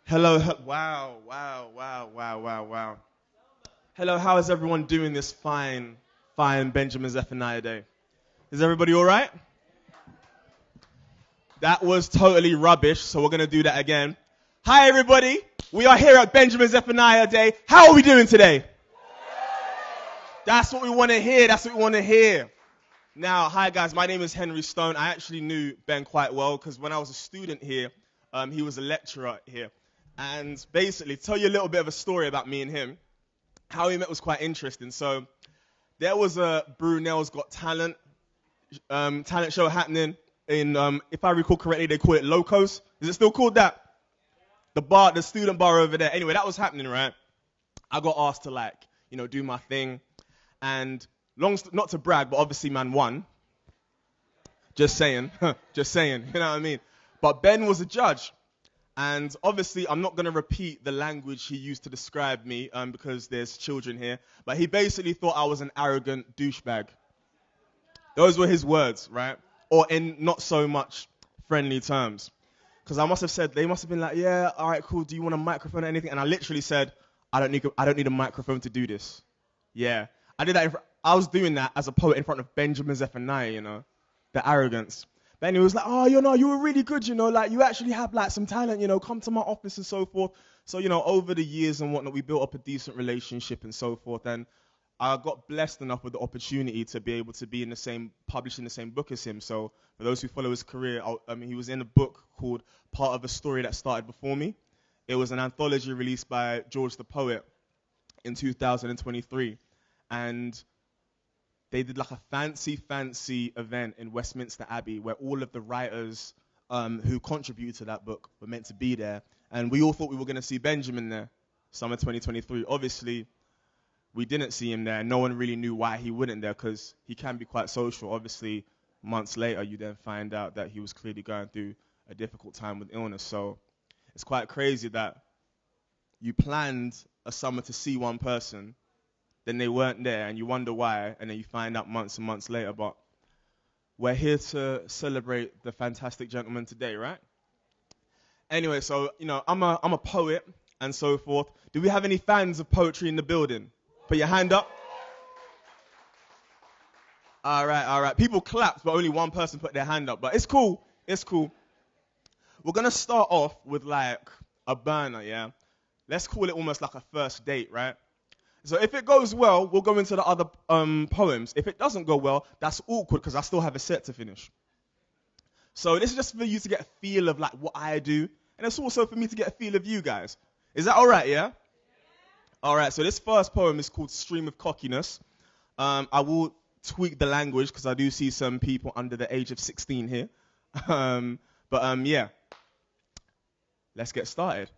Hello, wow. Hello, how is everyone doing this fine Benjamin Zephaniah day? Is everybody all right? That was totally rubbish, so we're going to do that again. Hi, everybody. We are here at Benjamin Zephaniah Day. How are we doing today? That's what we want to hear. That's what we want to hear. Now, hi, guys. My name is Henry Stone. I actually knew Ben quite well because when I was a student here, he was a lecturer here. And basically, tell you a little bit of a story about me and him. How we met was quite interesting. So there was a Brunel's Got Talent talent show happening in, if I recall correctly, they call it Locos. Is it still called that? The student bar over there. Anyway, that was happening, right? I got asked to do my thing, and not to brag, but obviously man won. Just saying, just saying. You know what I mean? But Ben was a judge. And obviously, I'm not going to repeat the language he used to describe me because there's children here. But he basically thought I was an arrogant douchebag. Those were his words, right? Or in not so much friendly terms. Because they must have been like, yeah, all right, cool. Do you want a microphone or anything? And I literally said, I don't need a microphone to do this. Yeah. I did that. I was doing that as a poet in front of Benjamin Zephaniah, the arrogance. Then he was like, oh, you were really good, like you actually have like some talent, come to my office and so forth. So, over the years and whatnot, we built up a decent relationship and so forth. And I got blessed enough with the opportunity to be able to be published in the same book as him. So for those who follow his career, he was in a book called Part of a Story That Started Before Me. It was an anthology released by George the Poet in 2023. And they did like a fancy event in Westminster Abbey where all of the writers who contributed to that book were meant to be there. And we all thought we were going to see Benjamin there, summer 2023. Obviously, we didn't see him there. No one really knew why he wouldn't there because he can be quite social. Obviously, months later, you then find out that he was clearly going through a difficult time with illness. So it's quite crazy that you planned a summer to see one person, then they weren't there, and you wonder why, and then you find out months and months later. But we're here to celebrate the fantastic gentleman today, right? Anyway, so, I'm a poet and so forth. Do we have any fans of poetry in the building? Put your hand up. All right. People clapped, but only one person put their hand up. But it's cool. We're going to start off with like a burner, yeah? Let's call it almost like a first date, right? So if it goes well, we'll go into the other poems. If it doesn't go well, that's awkward because I still have a set to finish. So this is just for you to get a feel of like what I do, and it's also for me to get a feel of you guys. Is that all right, yeah? All right, so this first poem is called Stream of Cockiness. I will tweak the language because I do see some people under the age of 16 here. Yeah, let's get started.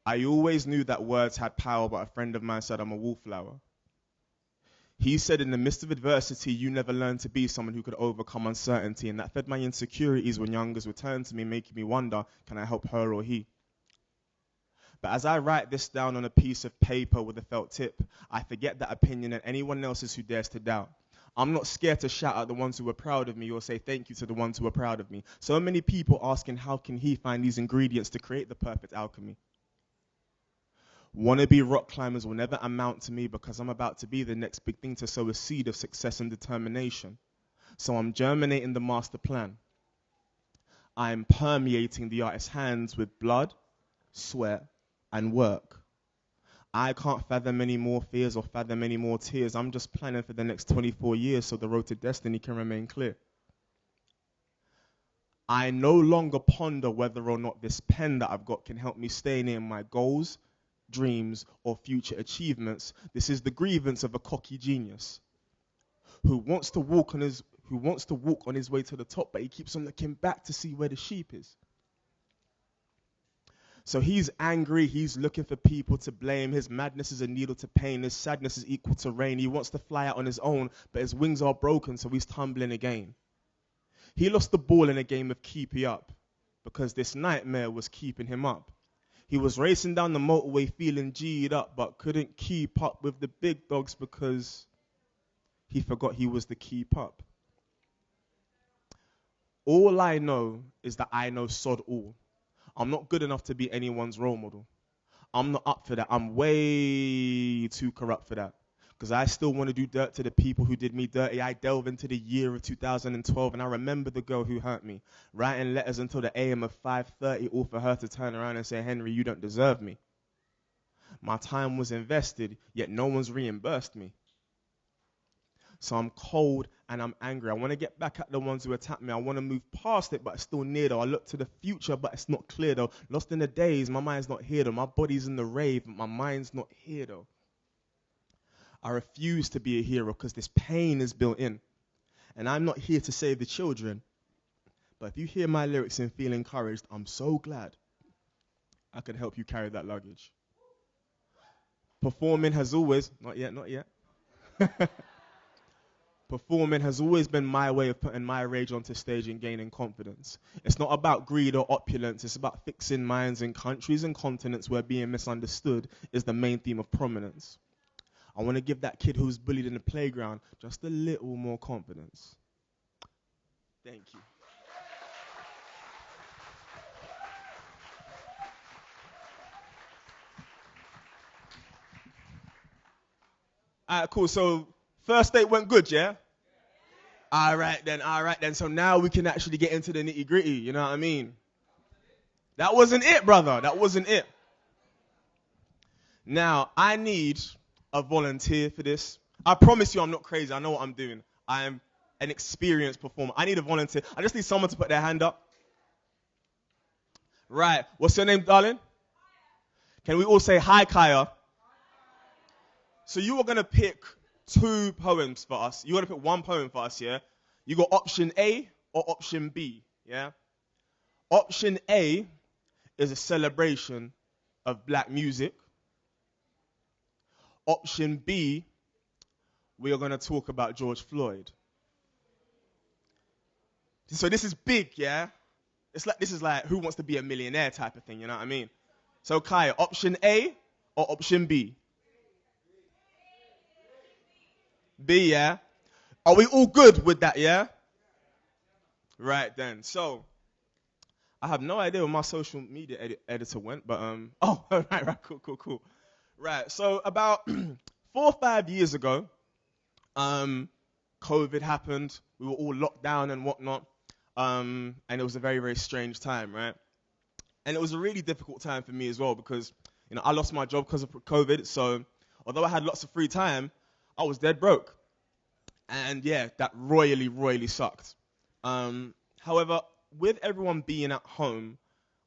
I always knew that words had power, but a friend of mine said I'm a wallflower. He said in the midst of adversity, you never learned to be someone who could overcome uncertainty, and that fed my insecurities when youngers would turn to me, making me wonder, can I help her or he? But as I write this down on a piece of paper with a felt tip, I forget that opinion and anyone else's who dares to doubt. I'm not scared to shout at the ones who are proud of me or say thank you to the ones who are proud of me. So many people asking how can he find these ingredients to create the perfect alchemy? Wannabe rock climbers will never amount to me because I'm about to be the next big thing to sow a seed of success and determination. So I'm germinating the master plan. I'm permeating the artist's hands with blood, sweat, and work. I can't fathom any more fears or fathom any more tears. I'm just planning for the next 24 years so the road to destiny can remain clear. I no longer ponder whether or not this pen that I've got can help me stay near my goals, dreams, or future achievements. This is the grievance of a cocky genius who wants to walk on his way to the top, but he keeps on looking back to see where the sheep is. So he's angry, he's looking for people to blame. His madness is a needle to pain. His sadness is equal to rain. He wants to fly out on his own, but his wings are broken, so he's tumbling again. He lost the ball in a game of keepy up because this nightmare was keeping him up. He was racing down the motorway feeling G'd up, but couldn't keep up with the big dogs because he forgot he was the keep up. All I know is that I know sod all. I'm not good enough to be anyone's role model. I'm not up for that. I'm way too corrupt for that. Because I still want to do dirt to the people who did me dirty. I delve into the year of 2012 and I remember the girl who hurt me, writing letters until the AM of 5:30, all for her to turn around and say, Henry, you don't deserve me. My time was invested, yet no one's reimbursed me. So I'm cold and I'm angry. I want to get back at the ones who attacked me. I want to move past it, but it's still near though. I look to the future, but it's not clear though. Lost in the days, my mind's not here though. My body's in the rave, but my mind's not here though. I refuse to be a hero because this pain is built in. And I'm not here to save the children. But if you hear my lyrics and feel encouraged, I'm so glad I could help you carry that luggage. Performing has always, not yet. Performing has always been my way of putting my rage onto stage and gaining confidence. It's not about greed or opulence. It's about fixing minds in countries and continents where being misunderstood is the main theme of prominence. I want to give that kid who was bullied in the playground just a little more confidence. Thank you. All right, cool. So first date went good, yeah? All right then. So now we can actually get into the nitty gritty, you know what I mean? That wasn't it, brother. That wasn't it. Now, I need a volunteer for this. I promise you I'm not crazy. I know what I'm doing. I am an experienced performer. I need a volunteer. I just need someone to put their hand up. Right. What's your name, darling? Can we all say hi, Kaya? So you are going to pick two poems for us. You're going to pick one poem for us, yeah? You got option A or option B, yeah? Option A is a celebration of black music. Option B, we are going to talk about George Floyd. So this is big, yeah? This is like Who Wants to Be a Millionaire type of thing, you know what I mean? So Kaya, option A or option B? B, yeah? Are we all good with that, yeah? Right then. So I have no idea where my social media editor went, but oh, right, cool. Right. So about 4 or 5 years ago, COVID happened. We were all locked down and whatnot, and it was a very, very strange time, right? And it was a really difficult time for me as well because I lost my job because of COVID. So although I had lots of free time, I was dead broke, and yeah, that royally sucked. However, with everyone being at home,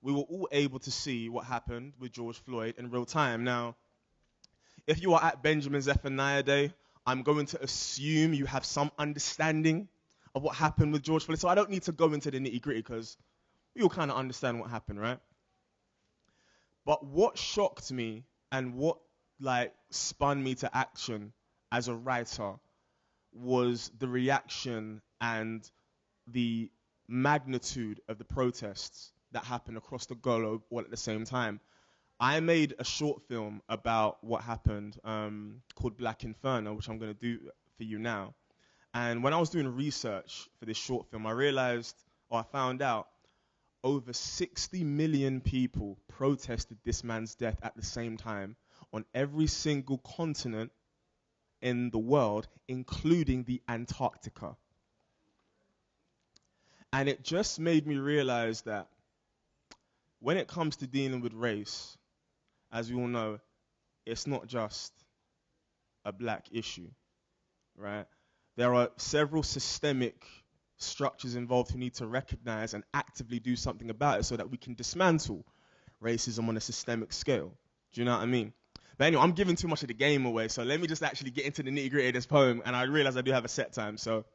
we were all able to see what happened with George Floyd in real time. Now, if you are at Benjamin Zephaniah Day, I'm going to assume you have some understanding of what happened with George Floyd. So I don't need to go into the nitty gritty because we all kind of understand what happened, right? But what shocked me and what spun me to action as a writer was the reaction and the magnitude of the protests that happened across the globe all at the same time. I made a short film about what happened called Black Inferno, which I'm going to do for you now. And when I was doing research for this short film, I found out over 60 million people protested this man's death at the same time on every single continent in the world, including the Antarctica. And it just made me realize that when it comes to dealing with race, as we all know, it's not just a black issue, right? There are several systemic structures involved who need to recognize and actively do something about it so that we can dismantle racism on a systemic scale. Do you know what I mean? But anyway, I'm giving too much of the game away, so let me just actually get into the nitty-gritty of this poem, and I realize I do have a set time, so...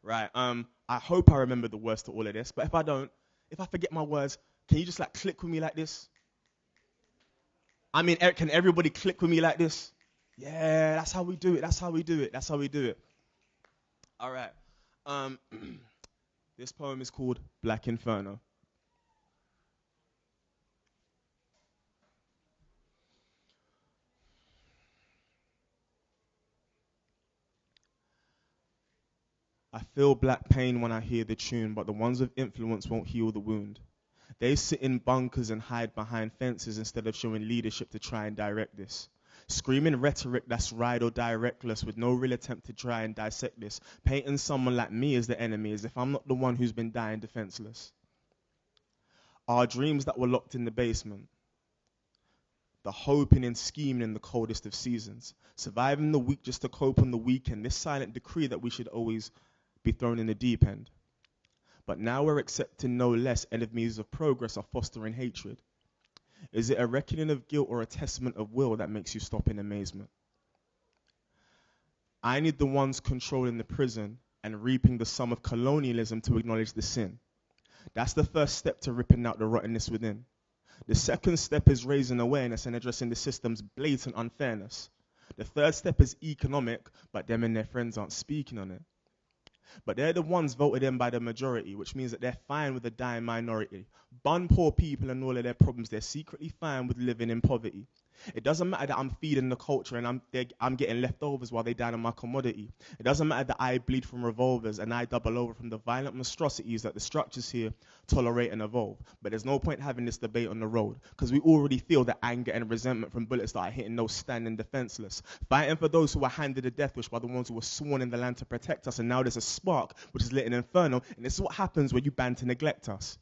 Right, I hope I remember the words to all of this, but if I don't, if I forget my words, can you just click with me like this? I mean, can everybody click with me like this? Yeah, that's how we do it. All right. This poem is called Black Inferno. I feel black pain when I hear the tune, but the ones with influence won't heal the wound. They sit in bunkers and hide behind fences instead of showing leadership to try and direct this. Screaming rhetoric that's ride or die reckless with no real attempt to try and dissect this. Painting someone like me as the enemy as if I'm not the one who's been dying defenseless. Our dreams that were locked in the basement. The hoping and scheming in the coldest of seasons. Surviving the week just to cope on the weekend. This silent decree that we should always be thrown in the deep end. But now we're accepting no less enemies of progress are fostering hatred. Is it a reckoning of guilt or a testament of will that makes you stop in amazement? I need the ones controlling the prison and reaping the sum of colonialism to acknowledge the sin. That's the first step to ripping out the rottenness within. The second step is raising awareness and addressing the system's blatant unfairness. The third step is economic, but them and their friends aren't speaking on it. But they're the ones voted in by the majority, which means that they're fine with the dying minority. Bun poor people and all of their problems, they're secretly fine with living in poverty. It doesn't matter that I'm feeding the culture and I'm getting leftovers while they down on my commodity. It doesn't matter that I bleed from revolvers and I double over from the violent monstrosities that the structures here tolerate and evolve. But there's no point having this debate on the road, because we already feel the anger and resentment from bullets that are hitting those standing defenseless. Fighting for those who were handed a death wish by the ones who were sworn in the land to protect us, and now there's a spark which is lit an inferno, and this is what happens when you ban to neglect us.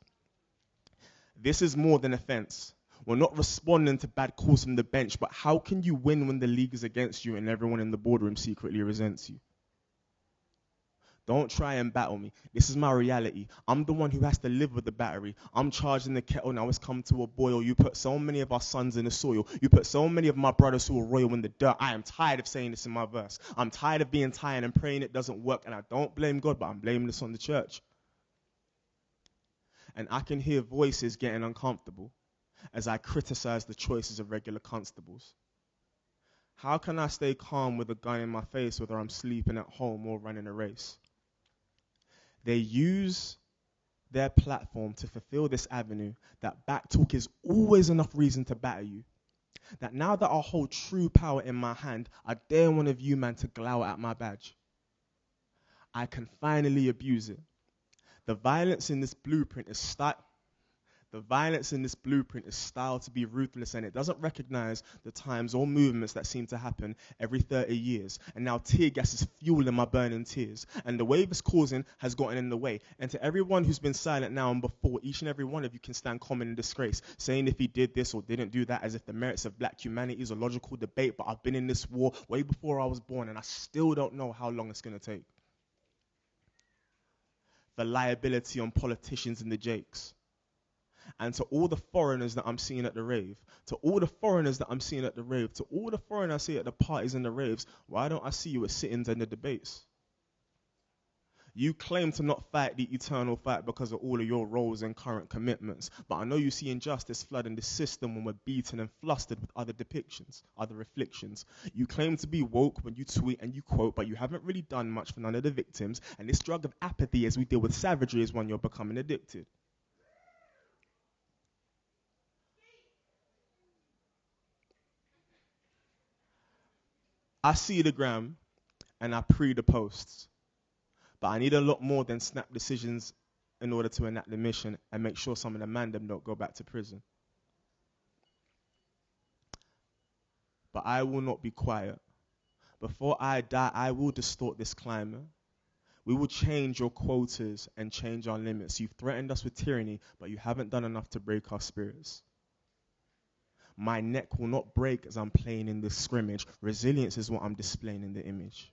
This is more than offense. We're not responding to bad calls from the bench, but how can you win when the league is against you and everyone in the boardroom secretly resents you? Don't try and battle me. This is my reality. I'm the one who has to live with the battery. I'm charging the kettle, now it's come to a boil. You put so many of our sons in the soil. You put so many of my brothers who are royal in the dirt. I am tired of saying this in my verse. I'm tired of being tired and praying it doesn't work. And I don't blame God, but I'm blaming this on the church. And I can hear voices getting uncomfortable as I criticize the choices of regular constables. How can I stay calm with a gun in my face whether I'm sleeping at home or running a race? They use their platform to fulfill this avenue that backtalk is always enough reason to batter you. That now that I hold true power in my hand, I dare one of you man to glower at my badge. I can finally abuse it. The violence in this blueprint is styled to be ruthless, and it doesn't recognize the times or movements that seem to happen every 30 years. And now tear gas is fueling my burning tears. And the wave it's causing has gotten in the way. And to everyone who's been silent now and before, each and every one of you can stand common in disgrace, saying if he did this or didn't do that as if the merits of black humanity is a logical debate. But I've been in this war way before I was born, and I still don't know how long it's going to take. The liability on politicians and the jakes. And to all the foreigners that I'm seeing at the rave, to all the foreigners that I'm seeing at the rave, to all the foreigners I see at the parties and the raves, why don't I see you at sittings and the debates? You claim to not fight the eternal fight because of all of your roles and current commitments, but I know you see injustice flooding the system when we're beaten and flustered with other depictions, other afflictions. You claim to be woke when you tweet and you quote, but you haven't really done much for none of the victims, and this drug of apathy as we deal with savagery is one you're becoming addicted. I see the gram and I pre the posts, but I need a lot more than snap decisions in order to enact the mission and make sure some of the man them don't go back to prison. But I will not be quiet. Before I die, I will distort this climate. We will change your quotas and change our limits. You've threatened us with tyranny, but you haven't done enough to break our spirits. My neck will not break as I'm playing in this scrimmage. Resilience is what I'm displaying in the image.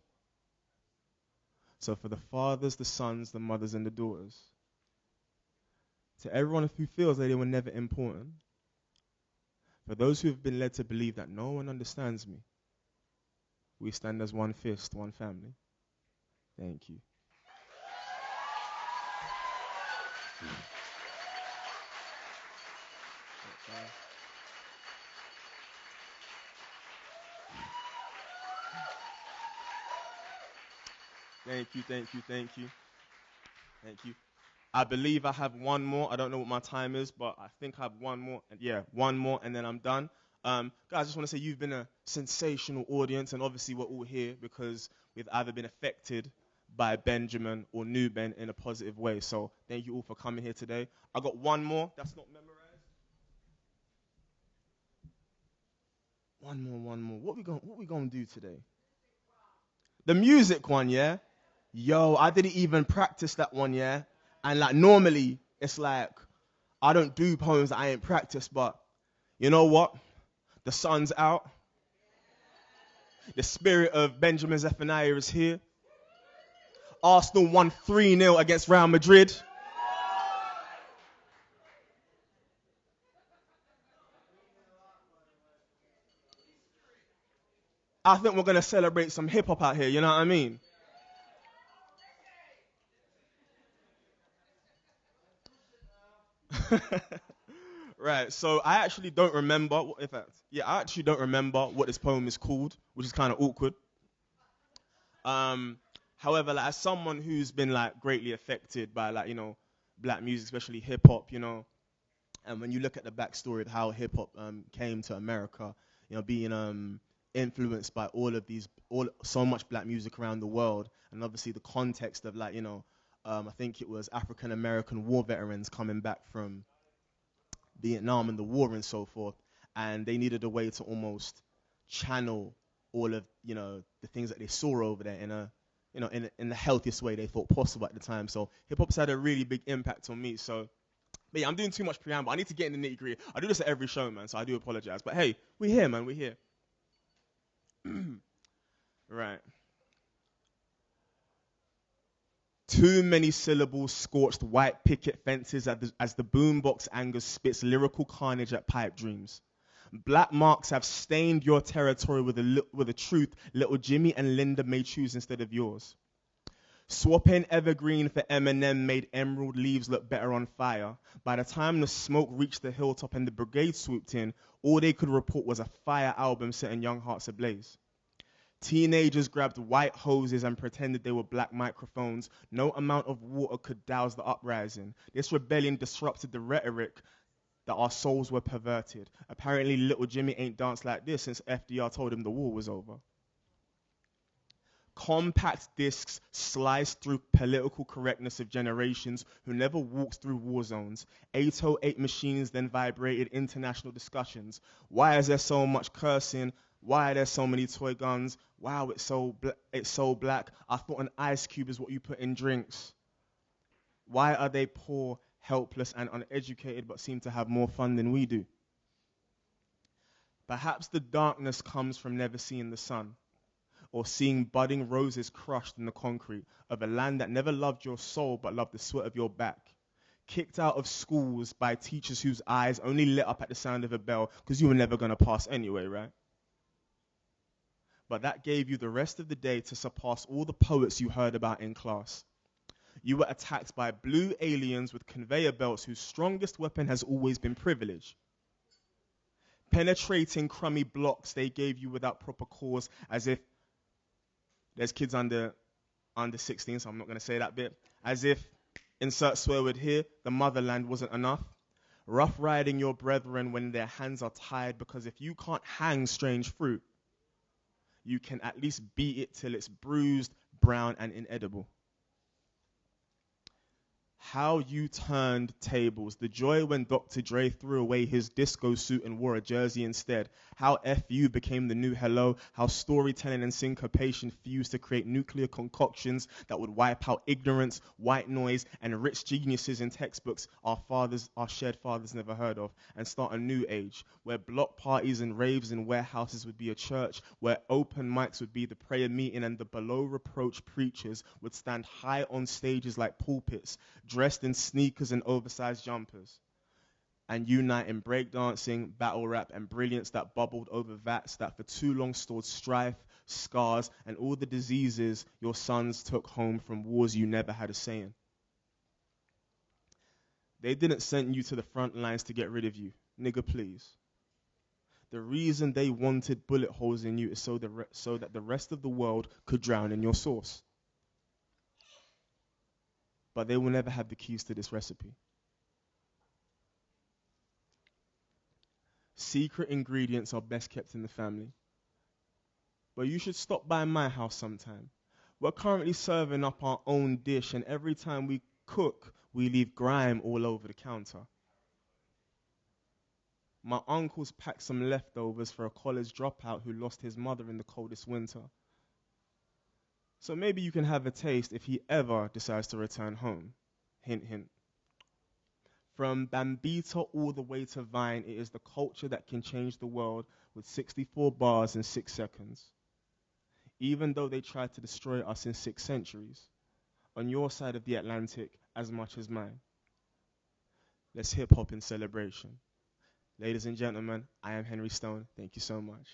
So for the fathers, the sons, the mothers, and the daughters, to everyone who feels that they were never important, for those who have been led to believe that no one understands me, we stand as one fist, one family. Thank you. Thank you, thank you, thank you. Thank you. I believe I have one more. I don't know what my time is, but I think I have one more. And yeah, one more, and then I'm done. Guys, I just want to say you've been a sensational audience, and obviously we're all here because we've either been affected by Benjamin or New Ben in a positive way. So thank you all for coming here today. I got one more that's not memorized. One more. What we gonna do today? The music one, yeah? Yo, I didn't even practice that one, yeah? And like normally it's like I don't do poems that I ain't practiced, but you know what? The sun's out. The spirit of Benjamin Zephaniah is here. Arsenal won 3-0 against Real Madrid. I think we're gonna celebrate some hip hop out here, you know what I mean? Right, so I actually don't remember, in fact, yeah, I actually don't remember what this poem is called, which is kind of awkward. Um, However, like, as someone who's been like greatly affected by like black music, especially hip hop, and when you look at the backstory of how hip hop came to America, being influenced by all so much black music around the world, and obviously the context of like I think it was African American war veterans coming back from Vietnam and the war and so forth, and they needed a way to almost channel all of the things that they saw over there in the healthiest way they thought possible at the time. So hip hop's had a really big impact on me. So, but yeah, I'm doing too much preamble. I need to get in the nitty gritty. I do this at every show, man. So I do apologize. But hey, we're here, man. We're here. Right. Too many syllables, scorched white picket fences as the boombox anger spits lyrical carnage at pipe dreams. Black marks have stained your territory with a truth little Jimmy and Linda may choose instead of yours. Swapping evergreen for Eminem made emerald leaves look better on fire. By the time the smoke reached the hilltop and the brigade swooped in, all they could report was a fire album setting young hearts ablaze. Teenagers grabbed white hoses and pretended they were black microphones. No amount of water could douse the uprising. This rebellion disrupted the rhetoric that our souls were perverted. Apparently, little Jimmy ain't danced like this since FDR told him the war was over. Compact discs sliced through political correctness of generations who never walked through war zones. 808 machines then vibrated international discussions. Why is there so much cursing? Why are there so many toy guns? Wow, it's so black. I thought an ice cube is what you put in drinks. Why are they poor, helpless, and uneducated but seem to have more fun than we do? Perhaps the darkness comes from never seeing the sun, or seeing budding roses crushed in the concrete of a land that never loved your soul but loved the sweat of your back. Kicked out of schools by teachers whose eyes only lit up at the sound of a bell because you were never going to pass anyway, right? But that gave you the rest of the day to surpass all the poets you heard about in class. You were attacked by blue aliens with conveyor belts whose strongest weapon has always been privilege. Penetrating crummy blocks they gave you without proper cause, as if there's kids under 16, so I'm not going to say that bit. As if, insert swear word here, the motherland wasn't enough. Rough riding your brethren when their hands are tied, because if you can't hang strange fruit, you can at least beat it till it's bruised, brown, and inedible. How you turned tables. The joy when Dr. Dre threw away his disco suit and wore a jersey instead. How FU became the new hello. How storytelling and syncopation fused to create nuclear concoctions that would wipe out ignorance, white noise, and rich geniuses in textbooks our shared fathers never heard of, and start a new age where block parties and raves in warehouses would be a church, where open mics would be the prayer meeting and the below reproach preachers would stand high on stages like pulpits, dressed in sneakers and oversized jumpers, and unite in breakdancing, battle rap, and brilliance that bubbled over vats that for too long stored strife, scars, and all the diseases your sons took home from wars you never had a say in. They didn't send you to the front lines to get rid of you. Nigga, please. The reason they wanted bullet holes in you is so that the rest of the world could drown in your sauce. But they will never have the keys to this recipe. Secret ingredients are best kept in the family. But you should stop by my house sometime. We're currently serving up our own dish, and every time we cook, we leave grime all over the counter. My uncle's packed some leftovers for a college dropout who lost his mother in the coldest winter. So maybe you can have a taste if he ever decides to return home. Hint, hint. From Bambita all the way to Vine, it is the culture that can change the world with 64 bars in 6 seconds. Even though they tried to destroy us in 6 centuries, on your side of the Atlantic as much as mine. Let's hip hop in celebration. Ladies and gentlemen, I am Henry Stone. Thank you so much.